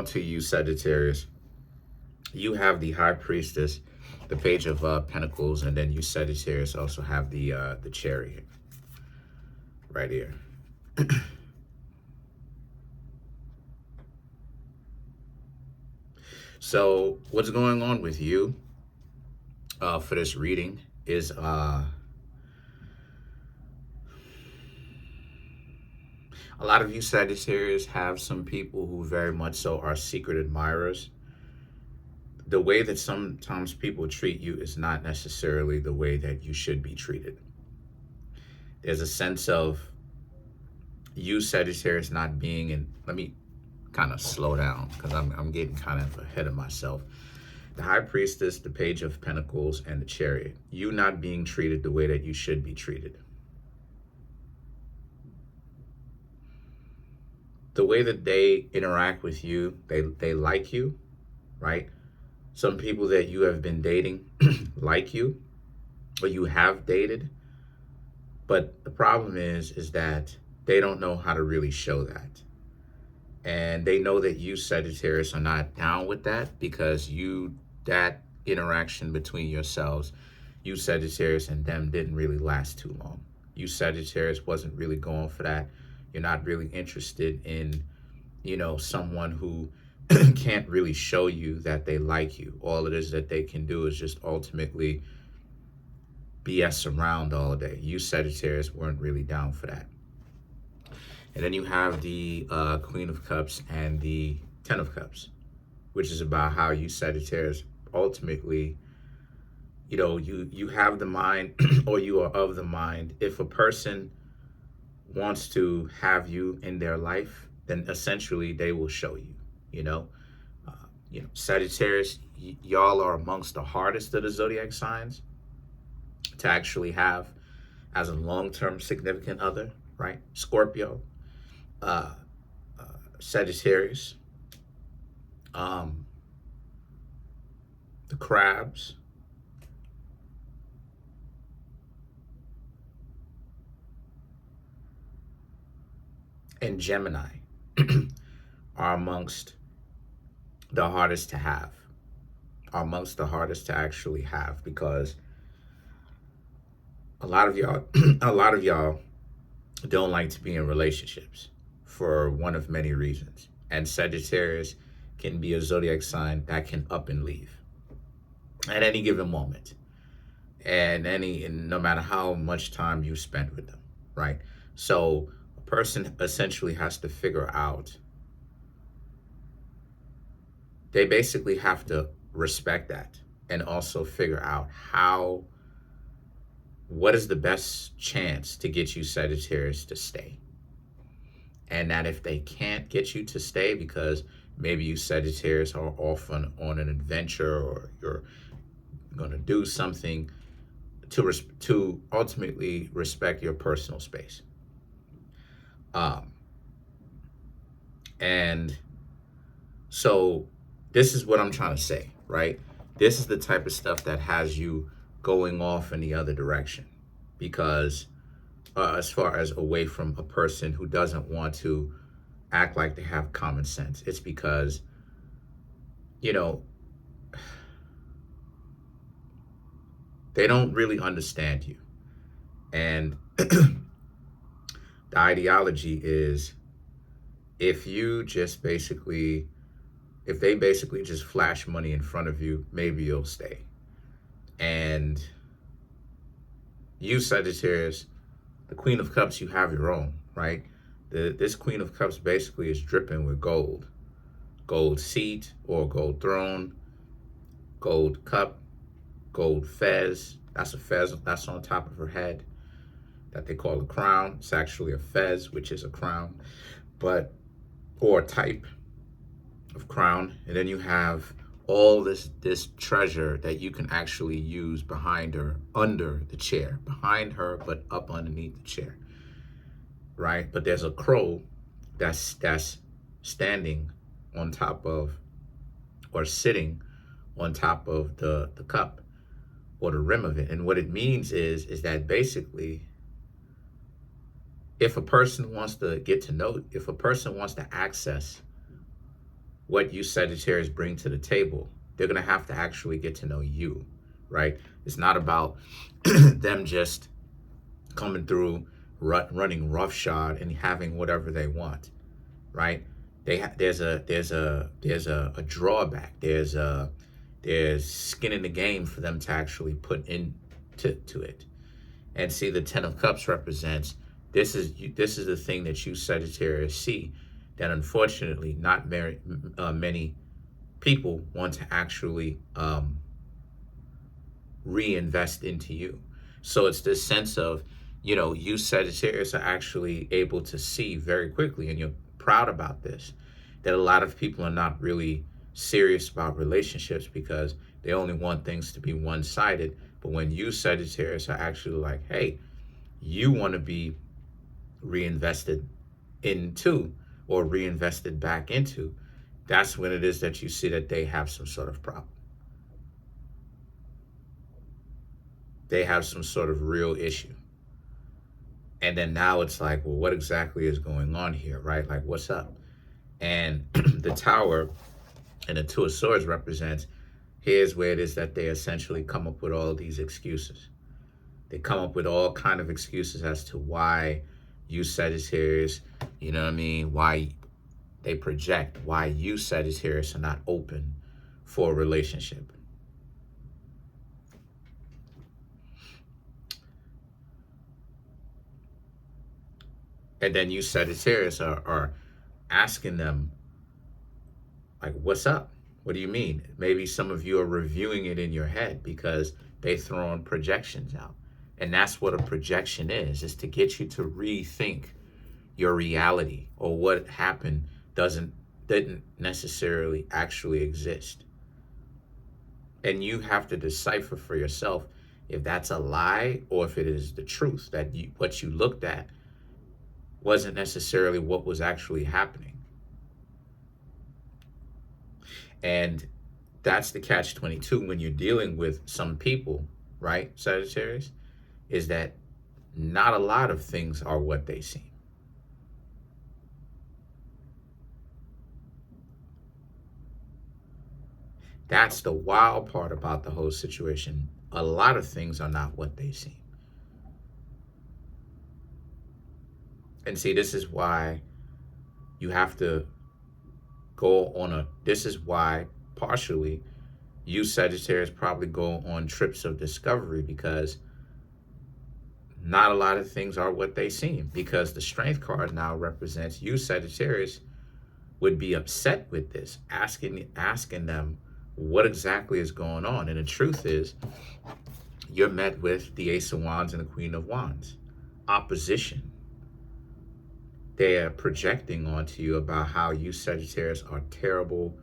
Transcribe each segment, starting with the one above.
To you, Sagittarius, you have the High Priestess, the Page of Pentacles, and then you, Sagittarius, also have the Chariot right here. So what's going on with you for this reading is a lot of you, Sagittarius, have some people who very much so are secret admirers. The way that sometimes people treat you is not necessarily the way that you should be treated. There's a sense of you, Sagittarius, not being in, let me kind of slow down because I'm getting kind of ahead of myself. The High Priestess, the Page of Pentacles, and the Chariot. You not being treated the way that you should be treated. The way that they interact with you, they like you, right? Some people that you have been dating like you, or you have dated. But the problem is that they don't know how to really show that. And they know that you, Sagittarius, are not down with that because that interaction between yourselves, you, Sagittarius, and them didn't really last too long. You, Sagittarius, wasn't really going for that. You're not really interested in, someone who can't really show you that they like you. All it is that they can do is just ultimately BS around all day. You, Sagittarius, weren't really down for that. And then you have the Queen of Cups and the Ten of Cups, which is about how you, Sagittarius, ultimately, you have the mind or you are of the mind. If a person wants to have you in their life, then essentially they will show you, Sagittarius, y'all are amongst the hardest of the zodiac signs to actually have as a long-term significant other, right? Scorpio, Sagittarius, the crabs, and Gemini are amongst the hardest to have, are amongst the hardest to actually have, because a lot of y'all don't like to be in relationships for one of many reasons. And Sagittarius can be a zodiac sign that can up and leave at any given moment. And no matter how much time you spend with them, right? So a person essentially has to figure out, they basically have to respect that and also figure out what is the best chance to get you, Sagittarius, to stay. And that if they can't get you to stay because maybe you, Sagittarius, are off on an adventure, or you're going to do something to ultimately respect your personal space. And so this is what I'm trying to say, right? This is the type of stuff that has you going off in the other direction, because as far as away from a person who doesn't want to act like they have common sense, it's because, they don't really understand you. And the ideology is, if they basically just flash money in front of you, maybe you'll stay. And you, Sagittarius, the Queen of Cups, you have your own, right? This Queen of Cups basically is dripping with gold. Gold seat or gold throne, gold cup, gold fez. That's a fez that's on top of her head that they call a crown. It's actually a fez, which is a crown, or a type of crown. And then you have all this treasure that you can actually use behind her, under the chair, behind her, but up underneath the chair, right? But there's a crow that's standing on top of, or sitting on top of the cup or the rim of it. And what it means is that basically, if a person wants to get to know, if a person wants to access what you Sagittarius bring to the table. They're going to have to actually get to know you, right? It's not about them just coming through, running roughshod and having whatever they want, right? There's a drawback. There's skin in the game for them to actually put into it. And see, the Ten of Cups represents this is the thing that you Sagittarius see, that unfortunately not many people want to actually reinvest into you. So it's this sense of, you Sagittarius are actually able to see very quickly, and you're proud about this, that a lot of people are not really serious about relationships because they only want things to be one-sided. But when you Sagittarius are actually like, hey, you want to be reinvested into or reinvested back into, that's when it is that you see that they have some sort of problem. They have some sort of real issue. And then now it's like, well, what exactly is going on here, right? Like, what's up? And the Tower and the Two of Swords represents, here's where it is that they essentially come up with all of these excuses. They come up with all kind of excuses as to why you Sagittarius, why they project why you Sagittarius are not open for a relationship. And then you Sagittarius are asking them, like, what's up? What do you mean? Maybe some of you are reviewing it in your head because they throwing projections out. And that's what a projection is to get you to rethink your reality, or what happened didn't necessarily actually exist. And you have to decipher for yourself if that's a lie or if it is the truth, that what you looked at wasn't necessarily what was actually happening. And that's the catch-22 when you're dealing with some people, right, Sagittarius, is that not a lot of things are what they seem. That's the wild part about the whole situation. A lot of things are not what they seem. And see, this is why you have to go on this is why partially you Sagittarius probably go on trips of discovery, because not a lot of things are what they seem. Because the Strength card now represents you Sagittarius would be upset with this, asking them what exactly is going on. And the truth is, you're met with the Ace of Wands and the Queen of Wands. Opposition. They're projecting onto you about how you Sagittarius are terrible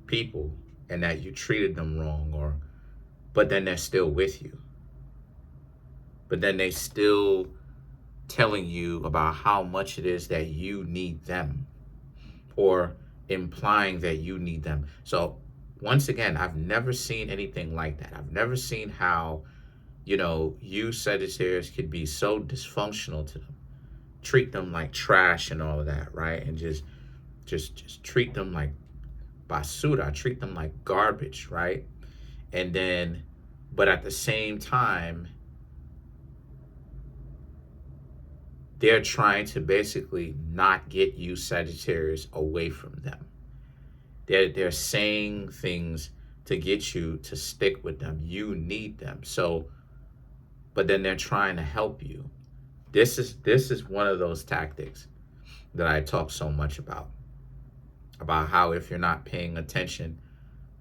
people and that you treated them wrong, but then they're still with you. But then they still telling you about how much it is that you need them, or implying that you need them. So once again, I've never seen anything like that. I've never seen how, you Sagittarius could be so dysfunctional to them. Treat them like trash and all of that, right? And just treat them like basura, treat them like garbage, right? And then, but at the same time, they're trying to basically not get you Sagittarius away from them. They're saying things to get you to stick with them. You need them. So, but then they're trying to help you. This is one of those tactics that I talk so much about how if you're not paying attention,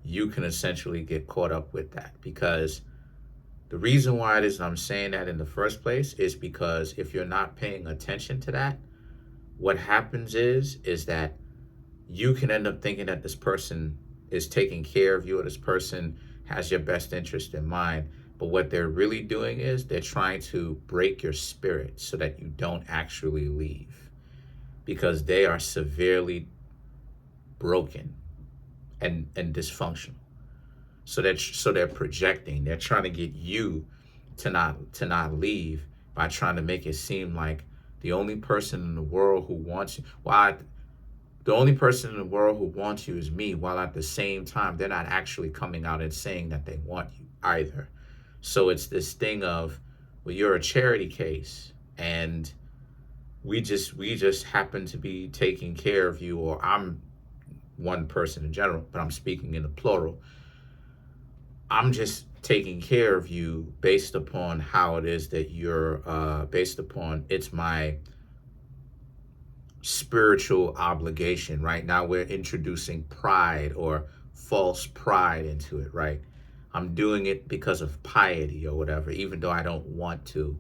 you can essentially get caught up with that. Because the reason why it is I'm saying that in the first place is because if you're not paying attention to that, what happens is that you can end up thinking that this person is taking care of you, or this person has your best interest in mind. But what they're really doing is they're trying to break your spirit so that you don't actually leave, because they are severely broken and dysfunctional. So they're projecting. They're trying to get you to not leave by trying to make it seem like the only person in the world who wants you. The only person in the world who wants you is me, while at the same time, they're not actually coming out and saying that they want you either. So it's this thing of, well, you're a charity case, and we just happen to be taking care of you, or I'm one person in general, but I'm speaking in the plural. I'm just taking care of you based upon how it is that you're, based upon it's my spiritual obligation. Right now we're introducing pride or false pride into it, right? I'm doing it because of piety or whatever, even though I don't want to.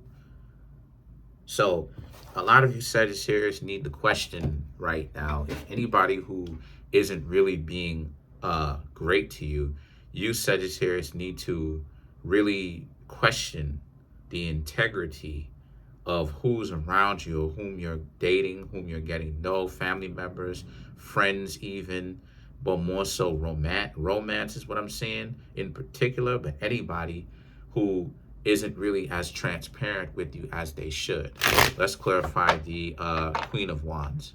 So a lot of you Sagittarius need to question right now, if anybody who isn't really being great to you, you Sagittarius need to really question the integrity of who's around you, or whom you're dating, whom you're getting to know, family members, friends even, but more so romance is what I'm saying in particular, but anybody who isn't really as transparent with you as they should. Let's clarify the Queen of Wands.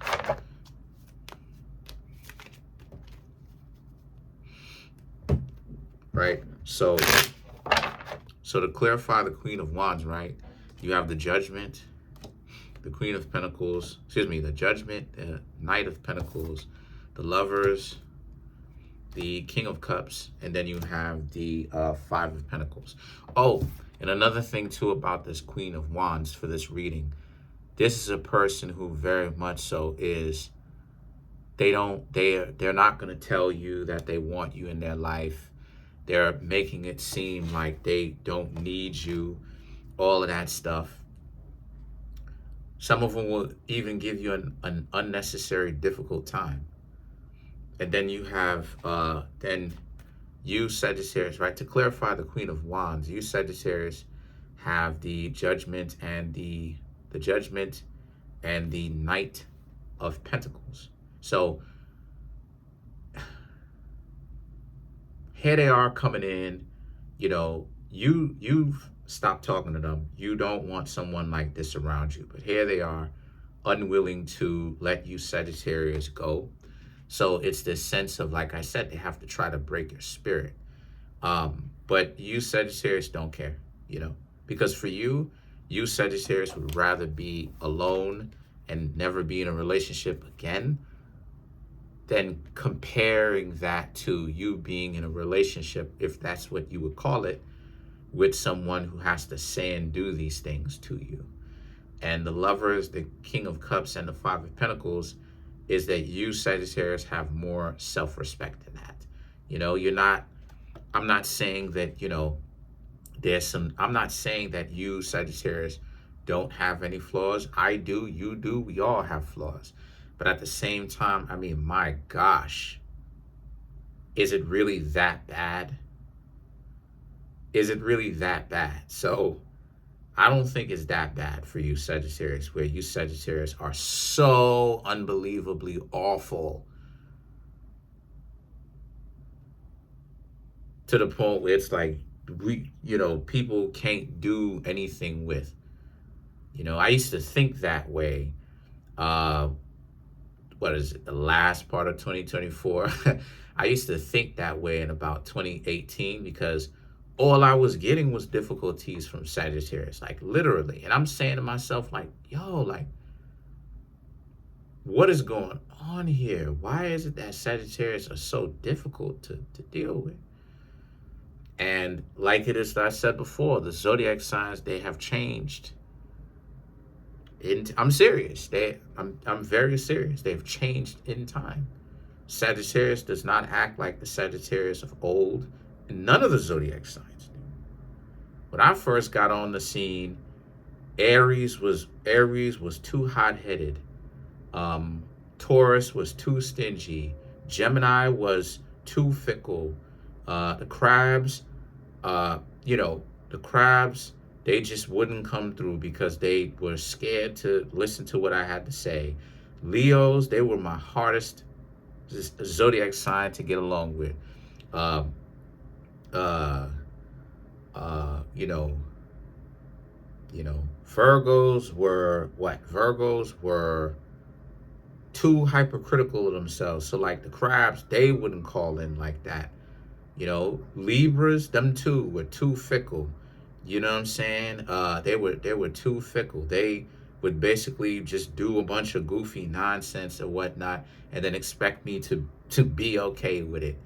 Right? So to clarify the Queen of Wands, right? You have the Judgment, the Queen of Pentacles, the Judgment, the Knight of Pentacles, the Lovers, the King of Cups, and then you have the Five of Pentacles. Oh, and another thing too about this Queen of Wands for this reading, this is a person who very much so is, they're not going to tell you that they want you in their life. They're making it seem like they don't need you, all of that stuff. Some of them will even give you an unnecessary difficult time. And then you have, then you Sagittarius, right? To clarify the Queen of Wands, you Sagittarius have the Judgment and the Judgment and the Knight of Pentacles. So here they are coming in, you know, you've stopped talking to them. You don't want someone like this around you, but here they are, unwilling to let you Sagittarius go. So it's this sense of, like I said, they have to try to break your spirit. But you Sagittarius don't care, you know, because for you Sagittarius would rather be alone and never be in a relationship again than comparing that to you being in a relationship, if that's what you would call it, with someone who has to say and do these things to you. And the Lovers, the King of Cups, and the Five of Pentacles is that you Sagittarius have more self-respect than that. You know, I'm not saying that, you know, I'm not saying that you Sagittarius don't have any flaws. I do, you do, we all have flaws. But at the same time, I mean, my gosh, is it really that bad? Is it really that bad? So I don't think it's that bad for you Sagittarius, where you Sagittarius are so unbelievably awful to the point where it's like, people can't do anything with. You know, I used to think that way. What is it, the last part of 2024? I used to think that way in about 2018, because all I was getting was difficulties from Sagittarius, like literally. And I'm saying to myself, like, yo, like, what is going on here? Why is it that Sagittarius are so difficult to deal with? And like it is, I said before, the zodiac signs, they have changed. I'm serious. I'm very serious. They've changed in time. Sagittarius does not act like the Sagittarius of old. None of the zodiac signs do. When I first got on the scene, Aries was too hot-headed. Taurus was too stingy. Gemini was too fickle. The crabs, they just wouldn't come through because they were scared to listen to what I had to say. Leos, they were my hardest zodiac sign to get along with. Virgos were what? Virgos were too hypercritical of themselves. So like the crabs, they wouldn't call in like that. Libras, them too were too fickle. You know what I'm saying? They were too fickle. They would basically just do a bunch of goofy nonsense or whatnot, and then expect me to be okay with it.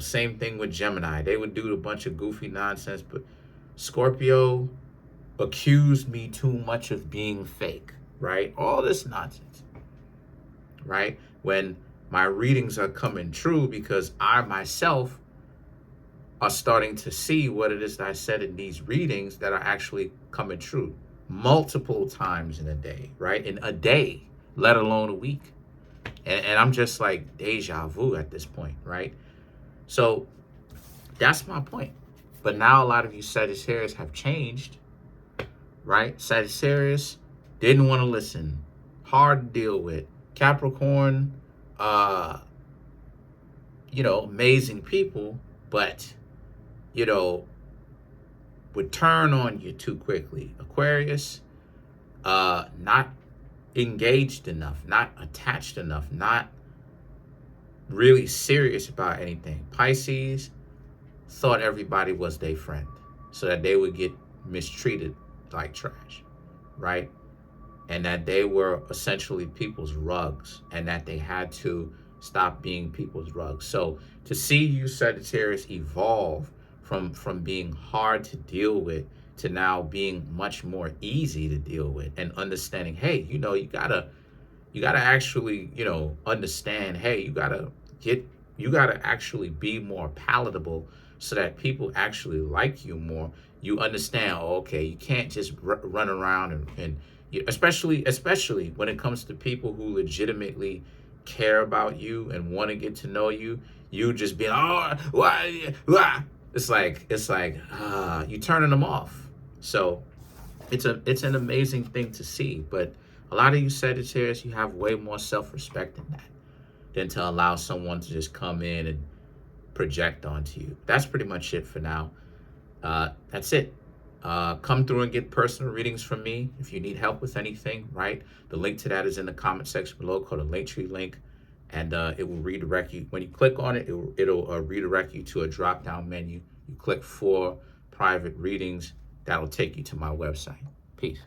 Same thing with Gemini. They would do a bunch of goofy nonsense, but Scorpio accused me too much of being fake, right? All this nonsense, right? When my readings are coming true because I myself are starting to see what it is that I said in these readings that are actually coming true multiple times in a day, right? In a day, let alone a week. And I'm just like deja vu at this point, right? So that's my point. But now a lot of you Sagittarius have changed, right? Sagittarius didn't want to listen, hard to deal with. Capricorn, amazing people, but, would turn on you too quickly. Aquarius, not engaged enough, not attached enough, not really serious about anything. Pisces thought everybody was their friend so that they would get mistreated like trash, right? And that they were essentially people's rugs and that they had to stop being people's rugs. So to see you Sagittarius evolve from being hard to deal with to now being much more easy to deal with, and understanding, hey, you gotta actually, understand, hey, you gotta actually be more palatable so that people actually like you more. You understand, okay, you can't just run around and especially when it comes to people who legitimately care about you and want to get to know you. You just be, oh, why? It's like you turning them off. So it's an amazing thing to see. But a lot of you Sagittarius, you have way more self-respect than to allow someone to just come in and project onto you. That's pretty much it for now. That's it. Come through and get personal readings from me if you need help with anything, right? The link to that is in the comment section below, called a Linktree link, and it will redirect you. When you click on it, it'll redirect you to a drop-down menu. You click for private readings. That'll take you to my website. Peace.